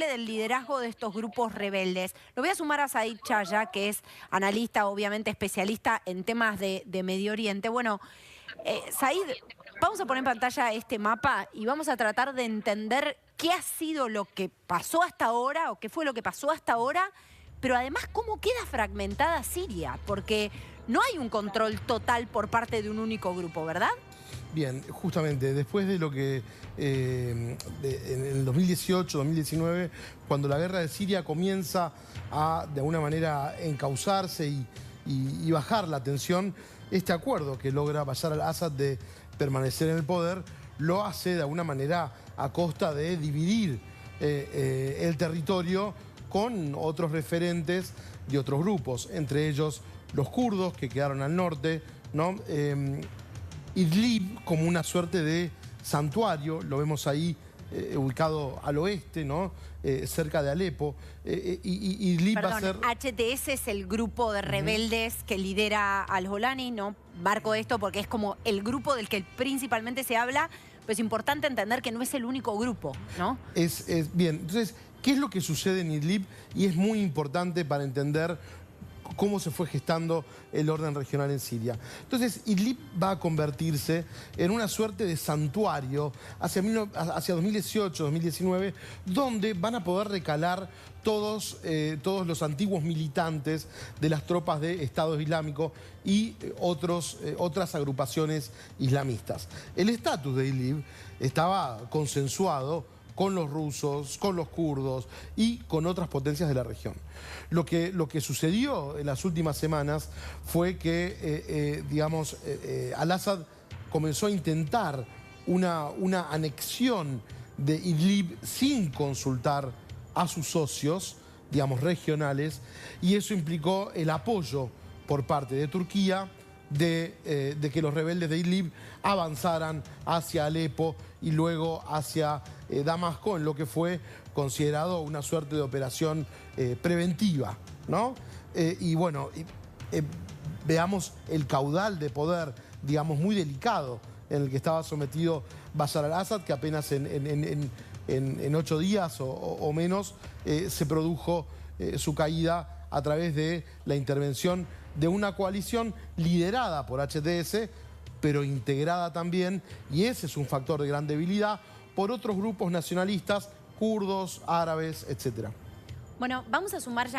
posible del liderazgo de estos grupos rebeldes. Lo voy a sumar a Said Chaya, que es analista, obviamente especialista en temas de Medio Oriente. Bueno, Said, vamos a poner en pantalla este mapa y vamos a tratar de entender qué ha sido lo que pasó hasta ahora o qué fue lo que pasó hasta ahora, pero además cómo queda fragmentada Siria, porque no hay un control total por parte de un único grupo, ¿verdad? Bien, justamente después de lo que en el 2018, 2019, cuando la guerra de Siria comienza a de alguna manera encauzarse y bajar la tensión, este acuerdo que logra Bashar al-Assad de permanecer en el poder lo hace de alguna manera a costa de dividir el territorio con otros referentes de otros grupos, entre ellos los kurdos que quedaron al norte, ¿no? Idlib como una suerte de santuario, lo vemos ahí ubicado al oeste, ¿no? Cerca de Alepo. Idlib va a ser... HTS es el grupo de rebeldes que lidera al-Jolani, ¿no? Marco esto porque es como el grupo del que principalmente se habla, pero es importante entender que no es el único grupo, ¿no? Bien, entonces, ¿qué es lo que sucede en Idlib? Y es muy importante para entender cómo se fue gestando el orden regional en Siria. Entonces, Idlib va a convertirse en una suerte de santuario hacia 2018, 2019, donde van a poder recalar todos los antiguos militantes de las tropas de Estado Islámico y otras agrupaciones islamistas. El estatus de Idlib estaba consensuado con los rusos, con los kurdos y con otras potencias de la región. Lo que sucedió en las últimas semanas fue que, al-Assad comenzó a intentar una anexión de Idlib sin consultar a sus socios, digamos, regionales, y eso implicó el apoyo por parte de Turquía de que los rebeldes de Idlib avanzaran hacia Alepo y luego hacia Damasco, en lo que fue considerado una suerte de operación preventiva, ¿no? Veamos el caudal de poder, digamos, muy delicado en el que estaba sometido Bashar al-Assad, que apenas en 8 días o menos se produjo su caída a través de la intervención de una coalición liderada por HTS, pero integrada también, y ese es un factor de gran debilidad, por otros grupos nacionalistas, kurdos, árabes, etc. Bueno, vamos a sumar ya.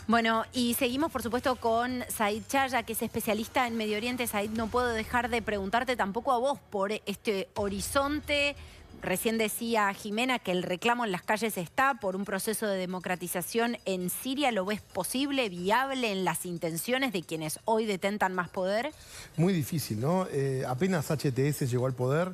Bueno, y seguimos por supuesto con Said Chaya, que es especialista en Medio Oriente. Said, no puedo dejar de preguntarte tampoco a vos por este horizonte. Recién decía Jimena que el reclamo en las calles está por un proceso de democratización en Siria. ¿Lo ves posible, viable en las intenciones de quienes hoy detentan más poder? Muy difícil, ¿no? Apenas HTS llegó al poder,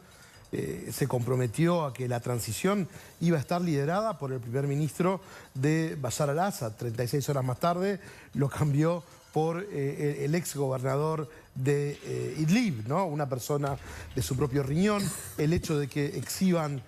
se comprometió a que la transición iba a estar liderada por el primer ministro de Bashar al-Assad. 36 horas más tarde lo cambió por el ex gobernador de Idlib, ¿no? Una persona de su propio riñón. El hecho de que exhiban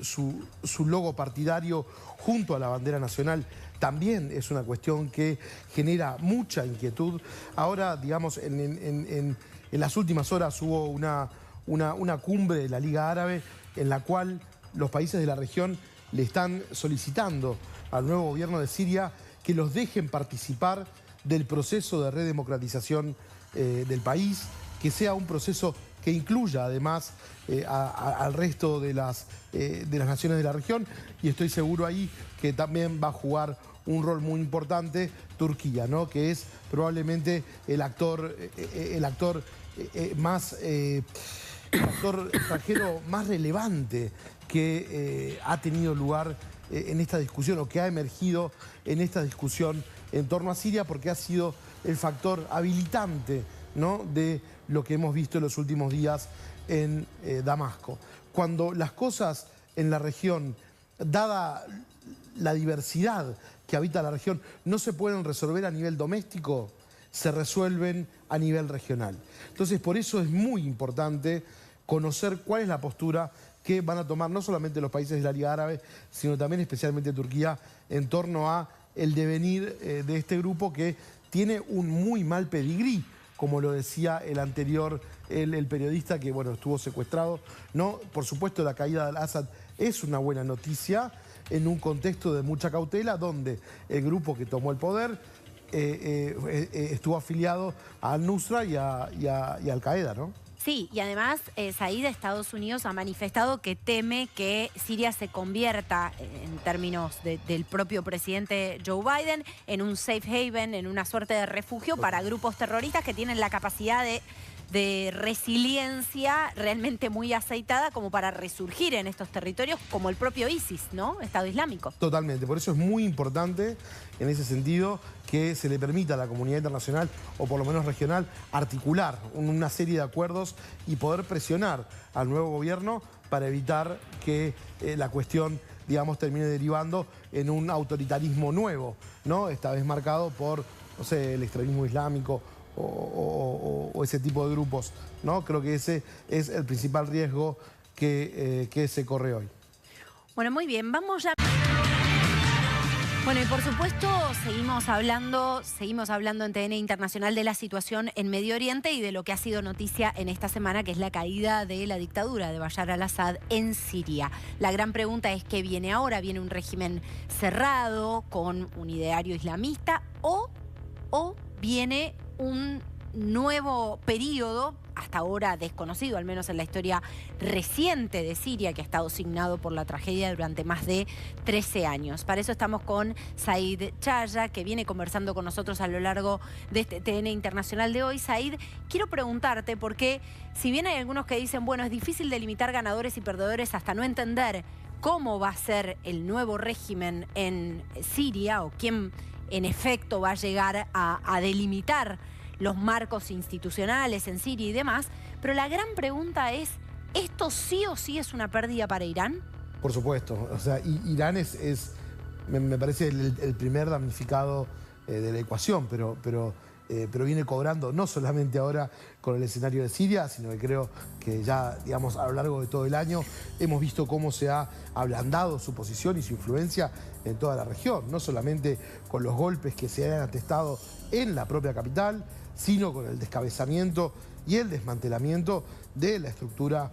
su logo partidario junto a la bandera nacional también es una cuestión que genera mucha inquietud. Ahora, digamos, en las últimas horas hubo una cumbre de la Liga Árabe en la cual los países de la región le están solicitando al nuevo gobierno de Siria que los dejen participar del proceso de redemocratización del país, que sea un proceso que incluya además al resto de las naciones de la región, y estoy seguro ahí que también va a jugar un rol muy importante Turquía, ¿no? Que es probablemente el actor extranjero más relevante que ha tenido lugar en esta discusión, o que ha emergido en esta discusión en torno a Siria, porque ha sido el factor habilitante, ¿no?, de lo que hemos visto en los últimos días en Damasco. Cuando las cosas en la región, dada la diversidad que habita la región, no se pueden resolver a nivel doméstico, se resuelven a nivel regional. Entonces, por eso es muy importante conocer cuál es la postura que van a tomar no solamente los países de la Liga Árabe, sino también especialmente Turquía, en torno a el devenir de este grupo que tiene un muy mal pedigrí, como lo decía el anterior, el periodista que, bueno, estuvo secuestrado, ¿no? Por supuesto, la caída de al-Assad es una buena noticia en un contexto de mucha cautela, donde el grupo que tomó el poder estuvo afiliado a al-Nusra y a Al-Qaeda, ¿no? Sí, y además Said de Estados Unidos ha manifestado que teme que Siria se convierta, en términos del propio presidente Joe Biden, en un safe haven, en una suerte de refugio para grupos terroristas que tienen la capacidad de resiliencia realmente muy aceitada como para resurgir en estos territorios, como el propio ISIS, ¿no? Estado Islámico. Totalmente, por eso es muy importante en ese sentido que se le permita a la comunidad internacional, o por lo menos regional, articular una serie de acuerdos y poder presionar al nuevo gobierno para evitar que la cuestión, digamos, termine derivando en un autoritarismo nuevo, ¿no? Esta vez marcado por, no sé, el extremismo islámico o ese tipo de grupos, ¿no? Creo que ese es el principal riesgo que se corre hoy. Bueno, muy bien, vamos ya. Bueno, y por supuesto seguimos hablando en TN Internacional de la situación en Medio Oriente y de lo que ha sido noticia en esta semana, que es la caída de la dictadura de Bashar al-Assad en Siria. La gran pregunta es ¿qué viene ahora? ¿Viene un régimen cerrado con un ideario islamista o viene un nuevo periodo, hasta ahora desconocido, al menos en la historia reciente de Siria, que ha estado signado por la tragedia durante más de 13 años? Para eso estamos con Said Chaya, que viene conversando con nosotros a lo largo de este TN Internacional de hoy. Said, quiero preguntarte, porque si bien hay algunos que dicen, bueno, es difícil delimitar ganadores y perdedores hasta no entender cómo va a ser el nuevo régimen en Siria, o quién en efecto va a llegar a delimitar los marcos institucionales en Siria y demás, pero la gran pregunta es, ¿esto sí o sí es una pérdida para Irán? Por supuesto, o sea, Irán me parece el primer damnificado de la ecuación, pero viene cobrando no solamente ahora con el escenario de Siria, sino que creo que ya, digamos, a lo largo de todo el año hemos visto cómo se ha ablandado su posición y su influencia en toda la región, no solamente con los golpes que se han atestado en la propia capital, sino con el descabezamiento y el desmantelamiento de la estructura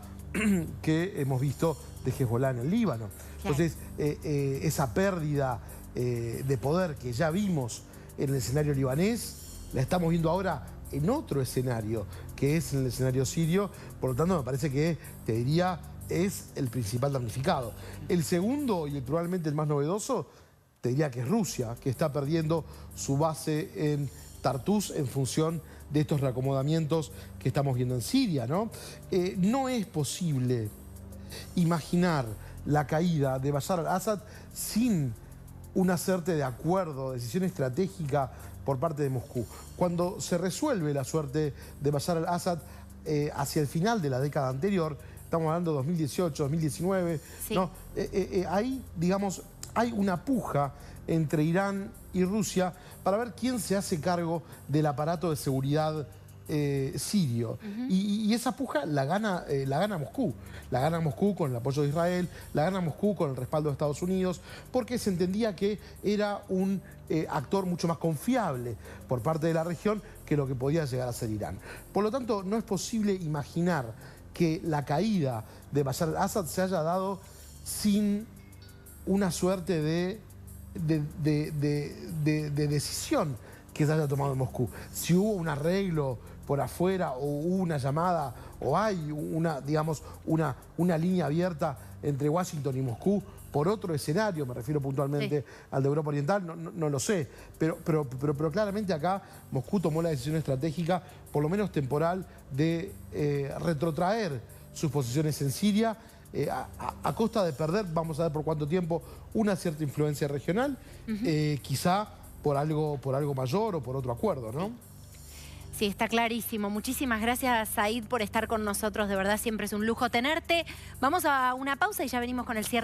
que hemos visto de Hezbollah en el Líbano. Entonces, esa pérdida de poder que ya vimos en el escenario libanés, la estamos viendo ahora en otro escenario, que es en el escenario sirio. Por lo tanto, me parece que, te diría, es el principal damnificado. El segundo, y probablemente el más novedoso, te diría que es Rusia, que está perdiendo su base en Tartus en función de estos reacomodamientos que estamos viendo en Siria, ¿no? No es posible imaginar la caída de Bashar al-Assad sin una suerte de acuerdo, decisión estratégica por parte de Moscú. Cuando se resuelve la suerte de Bashar al-Assad hacia el final de la década anterior, estamos hablando de 2018, 2019, sí, ¿no? Ahí, digamos, hay una puja entre Irán y Rusia para ver quién se hace cargo del aparato de seguridad sirio. Y esa puja la gana Moscú. La gana Moscú con el apoyo de Israel, la gana Moscú con el respaldo de Estados Unidos, porque se entendía que era un actor mucho más confiable por parte de la región que lo que podía llegar a ser Irán. Por lo tanto, no es posible imaginar que la caída de Bashar al-Assad se haya dado sin una suerte de decisión que se haya tomado en Moscú. Si hubo un arreglo por afuera o hubo una llamada o hay digamos, una línea abierta entre Washington y Moscú por otro escenario, me refiero puntualmente al de Europa Oriental, no lo sé, pero claramente acá Moscú tomó la decisión estratégica, por lo menos temporal, de retrotraer sus posiciones en Siria, a costa de perder, vamos a ver por cuánto tiempo, una cierta influencia regional, quizá por algo mayor o por otro acuerdo, ¿no? Sí, está clarísimo. Muchísimas gracias, Said, por estar con nosotros. De verdad, siempre es un lujo tenerte. Vamos a una pausa y ya venimos con el cierre.